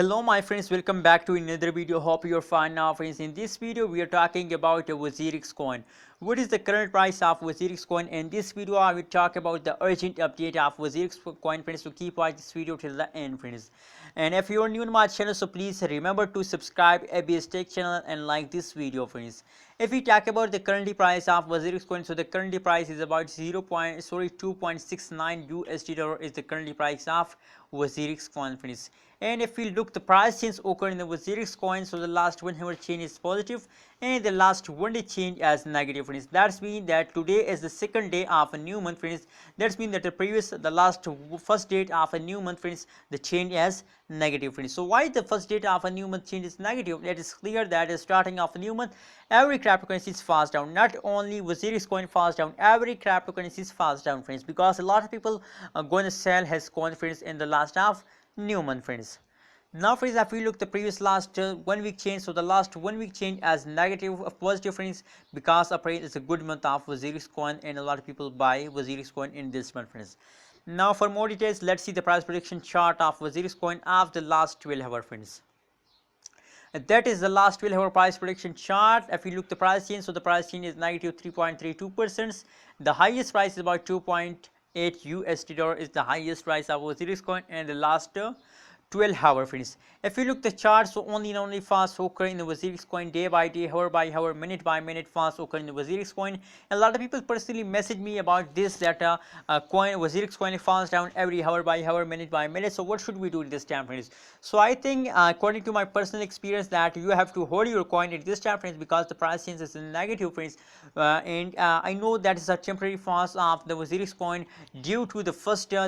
Hello my friends, welcome back to another video. Hope you're fine now friends. In this video we are talking about a WazirX coin. What is the current price of WazirX coin? In this video I will talk about the urgent update of WazirX coin friends, so keep watching this video till the end friends. And if you are new to my channel, so please remember to subscribe ABS Tech channel and like this video friends. If we talk about the current price of WazirX coin, so the current price is about 2.69 USD dollar is the current price of WazirX coin friends. And if we look the price change occur in the WazirX coin, so the last 1 hour change is positive and the last 1 day change as negative friends. That's mean that today is the second day of a new month friends. That's mean that the last first date of a new month friends, the change as negative friends. So why the first date of a new month change is negative? It is clear that the starting of a new month every cryptocurrency is fast down. Not only WazirX coin fast down, every cryptocurrency is fast down friends, because a lot of people are going to sell his coin friends in the last half new month friends. Now friends, if we look the previous last 1 week change, so the last 1 week change as negative of positive friends, because April is a good month of WazirX coin and a lot of people buy WazirX coin in this month friends. Now for more details, let's see the price prediction chart of WazirX coin of the last 12 hour friends. That is the last 12 hour price prediction chart. If you look the price change, so the price change is negative 3.32%. The highest price is about 2.8 USD dollar is the highest price of WazirX coin and the last 12 hour friends. If you look the chart, so only fast occur in the WazirX coin day by day, hour by hour, minute by minute fast occur in the WazirX coin. A lot of people personally message me about this, that coin WazirX coin fast down every hour by hour, minute by minute. So what should we do this time friends? So I think according to my personal experience that you have to hold your coin at this time friends, because the price change is negative friends, and I know that is a temporary fast of the WazirX coin due to the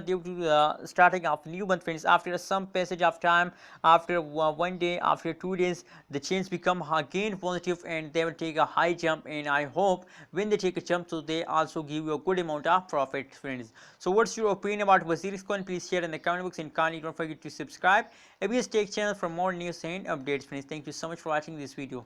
due to the starting of new month friends. After some passage of time, after 1 day, after 2 days, the change become again positive and they will take a high jump, and I hope when they take a jump, so they also give you a good amount of profit friends. So what's your opinion about WazirX coin? Please share in the comment box, and kindly don't forget to subscribe ABS Tech channel for more news and updates friends. Thank you so much for watching this video.